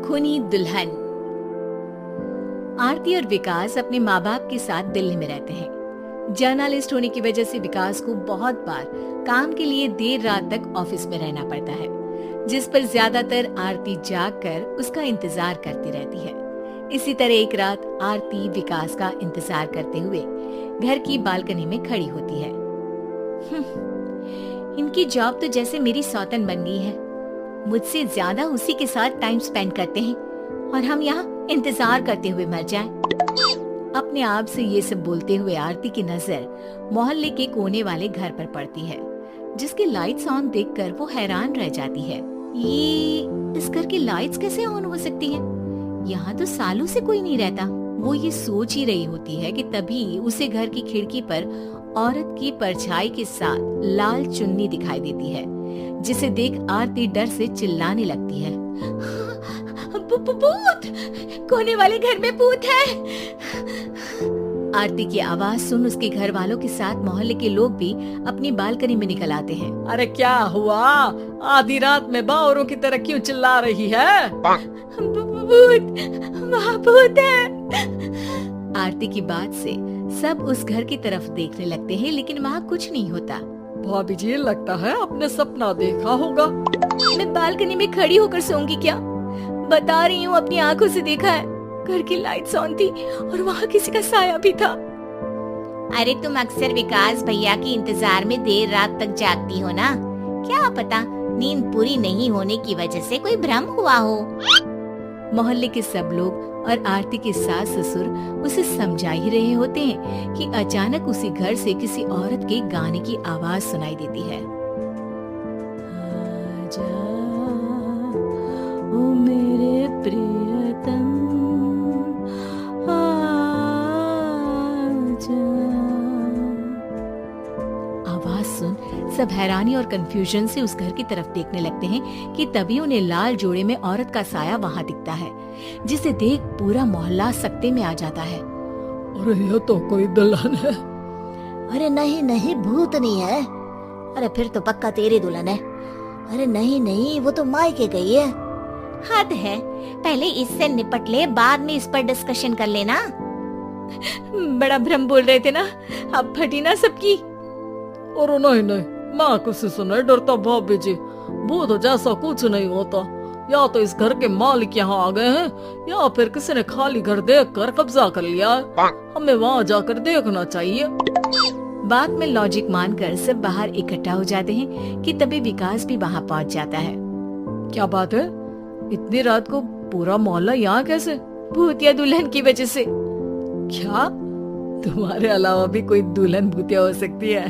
खूनी दुल्हन। आरती और विकास अपने माँ बाप के साथ दिल्ली में रहते हैं। जर्नलिस्ट होने की वजह से विकास को बहुत बार काम के लिए देर रात तक ऑफिस में रहना पड़ता है, जिस पर ज्यादातर आरती जागकर उसका इंतजार करती रहती है। इसी तरह एक रात आरती विकास का इंतजार करते हुए घर की बालकनी में खड़ी होती है। इनकी जॉब तो जैसे मेरी सौतन बन गई है। मुझसे ज्यादा उसी के साथ टाइम स्पेंड करते हैं और हम यहाँ इंतजार करते हुए मर जाएं। अपने आप से ये सब बोलते हुए आरती की नजर मोहल्ले के कोने वाले घर पर पड़ती है, जिसके लाइट्स ऑन देखकर वो हैरान रह जाती है। ये इस घर की लाइट्स कैसे ऑन हो सकती हैं? यहाँ तो सालों से कोई नहीं रहता। वो ये सोच ही रही होती है कि तभी उसे घर की खिड़की पर औरत की परछाई के साथ लाल चुन्नी दिखाई देती है, जिसे देख आरती डर से चिल्लाने लगती है। भूत! कोने वाले घर में भूत है। आरती की आवाज सुन उसके घर वालों के साथ मोहल्ले के लोग भी अपनी बालकनी में निकल आते हैं। अरे क्या हुआ? आधी रात में बावरों की तरह क्यों चिल्ला रही है? भूत! वहाँ भूत है। आरती की बात से सब उस घर की तरफ देखने लगते हैं, लेकिन वहाँ कुछ नहीं होता। भाभी जी, लगता है आपने सपना देखा होगा। मैं बालकनी में खड़ी होकर सोऊंगी क्या? बता रही हूँ, अपनी आंखों से देखा है। घर की लाइट्स ऑन थी और वहाँ किसी का साया भी था। अरे तुम अक्सर विकास भैया के इंतजार में देर रात तक जागती हो ना, क्या पता नींद पूरी नहीं होने की वजह से कोई भ्रम हुआ हो। मोहल्ले के सब लोग और आरती के सास ससुर उसे समझा ही रहे होते हैं कि अचानक उसी घर से किसी औरत के गाने की आवाज सुनाई देती है। आजा ओ मेरे प्रियतम, आजा। आवाज सुन सब हैरानी और कंफ्यूजन से उस घर की तरफ देखने लगते हैं कि तभी उन्हें लाल जोड़े में औरत का साया वहाँ दिखता है, जिसे देख पूरा मोहल्ला सकते में आ जाता है। अरे ये तो कोई दुल्हन है। अरे नहीं नहीं, भूत नहीं है। अरे फिर तो पक्का तेरी दुल्हन है। अरे नहीं नहीं, वो तो मायके गई है। हद है, पहले इससे निपट ले, बाद में इस पर डिस्कशन कर लेना। बड़ा भ्रम बोल रहे थे ना, अब फटी ना सबकी। और नहीं नहीं, मैं किसी से नहीं डरता भाभी जी। भूत जैसा कुछ नहीं होता। या तो इस घर के मालिक यहाँ आ गए हैं, या फिर किसी ने खाली घर देखकर कब्जा कर लिया है। हमें वहाँ जाकर देखना चाहिए। बात में लॉजिक मानकर सब बाहर इकट्ठा हो जाते हैं कि तभी विकास भी वहाँ पहुँच जाता है। क्या बात है? इतनी रात को पूरा मोहल्ला यहाँ कैसे? भूतिया दुल्हन की वजह से। क्या तुम्हारे अलावा भी कोई दुल्हन भूतिया हो सकती है?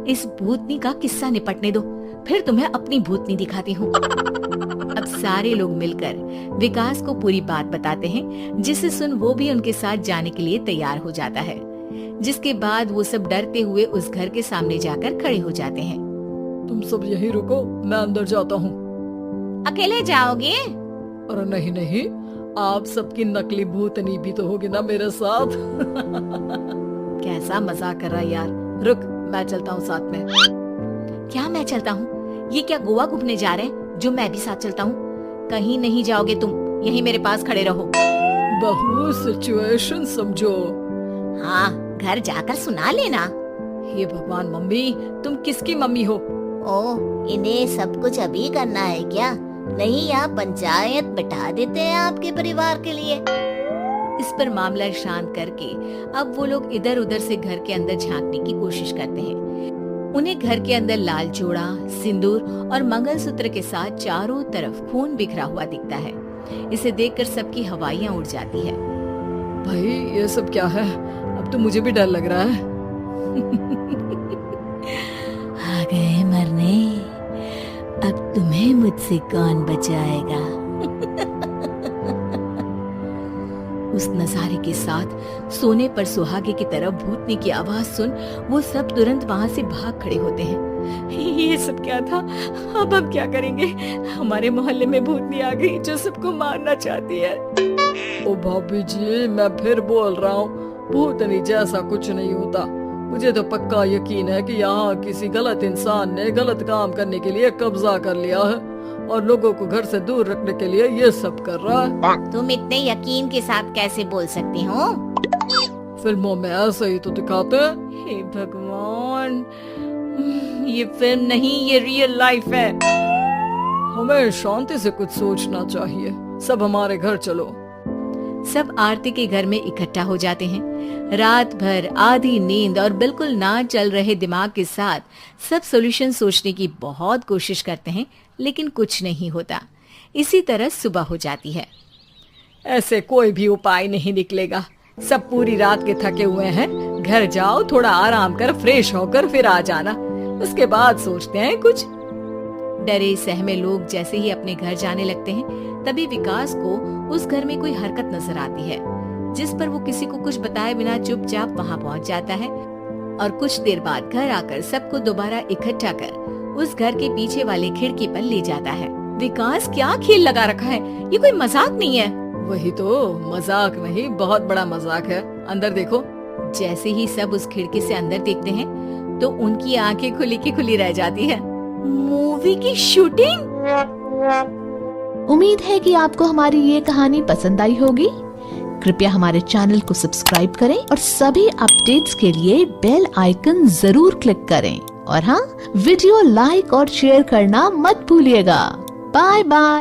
इस भूतनी का किस्सा निपटने दो, फिर तुम्हें अपनी भूतनी दिखाती हूँ। अब सारे लोग मिलकर विकास को पूरी बात बताते हैं, जिसे सुन वो भी उनके साथ जाने के लिए तैयार हो जाता है। जिसके बाद वो सब डरते हुए उस घर के सामने जाकर खड़े हो जाते हैं। तुम सब यहीं रुको, मैं अंदर जाता हूँ। अकेले जाओगे? अरे नहीं नहीं, आप सबकी नकली भूतनी भी तो होगी ना मेरे साथ। कैसा मजाक कर रहा है यार। रुक, मैं चलता हूँ साथ में। क्या मैं चलता हूँ? ये क्या गोवा घूमने जा रहे हैं जो मैं भी साथ चलता हूँ? कहीं नहीं जाओगे तुम, यहीं मेरे पास खड़े रहो। बहू, सिचुएशन समझो। हाँ, घर जाकर सुना लेना। हे भगवान, मम्मी तुम किसकी मम्मी हो? ओह, इन्हें सब कुछ अभी करना है क्या? नहीं, यहाँ पंचायत बिठा देते हैं आपके परिवार के लिए। इस पर मामला शांत करके अब वो लोग इधर उधर से घर के अंदर झांकने की कोशिश करते हैं। उन्हें घर के अंदर लाल जोड़ा, सिंदूर और मंगलसूत्र के साथ चारों तरफ खून बिखरा हुआ दिखता है। इसे देखकर सबकी हवाइयां उड़ जाती है। भाई ये सब क्या है? अब तो मुझे भी डर लग रहा है। आ गए मरने, अब तुम्हें मुझसे कौन बचाएगा? उस नजारे के साथ सोने पर सुहागे की तरफ भूतनी की आवाज सुन वो सब तुरंत वहाँ से भाग खड़े होते हैं। ये सब क्या था? अब हम क्या करेंगे? हमारे मोहल्ले में भूतनी आ गई जो सबको मारना चाहती है। ओ भाभी जी, मैं फिर बोल रहा हूँ, भूतनी जैसा कुछ नहीं होता। मुझे तो पक्का यकीन है कि यहाँ किसी गलत इंसान ने गलत काम करने के लिए कब्जा कर लिया है और लोगों को घर से दूर रखने के लिए ये सब कर रहा है। तुम इतने यकीन के साथ कैसे बोल सकते हो? फिल्मों में ऐसे ही तो दिखाते हैं। हे भगवान, ये फिल्म नहीं, ये रियल लाइफ है। हमें शांति से कुछ सोचना चाहिए। सब हमारे घर चलो। सब आरती के घर में इकट्ठा हो जाते हैं। रात भर आधी नींद और बिल्कुल ना चल रहे दिमाग के साथ सब सॉल्यूशन सोचने की बहुत कोशिश करते हैं, लेकिन कुछ नहीं होता। इसी तरह सुबह हो जाती है। ऐसे कोई भी उपाय नहीं निकलेगा। सब पूरी रात के थके हुए हैं। घर जाओ, थोड़ा आराम कर, फ्रेश होकर फिर आ जाना। उसके बाद सोचते हैं कुछ। डरे सहमे लोग जैसे ही अपने घर जाने लगते हैं, तभी विकास को उस घर में कोई हरकत नजर आती है, जिस पर वो किसी को कुछ बताए बिना चुपचाप वहाँ पहुँच जाता है और कुछ देर बाद घर आकर सबको दोबारा इकट्ठा कर उस घर के पीछे वाले खिड़की पर ले जाता है। विकास, क्या खेल लगा रखा है? ये कोई मजाक नहीं है। वही तो, मजाक नहीं, बहुत बड़ा मजाक है। अंदर देखो। जैसे ही सब उस खिड़की से अंदर देखते हैं तो उनकी आंखें खुली की खुली रह जाती है। मूवी की शूटिंग। उम्मीद है कि आपको हमारी ये कहानी पसंद आई होगी। कृपया हमारे चैनल को सब्सक्राइब करें और सभी अपडेट्स के लिए बेल आइकन जरूर क्लिक करें। और हाँ, वीडियो लाइक और शेयर करना मत भूलिएगा। Bye bye.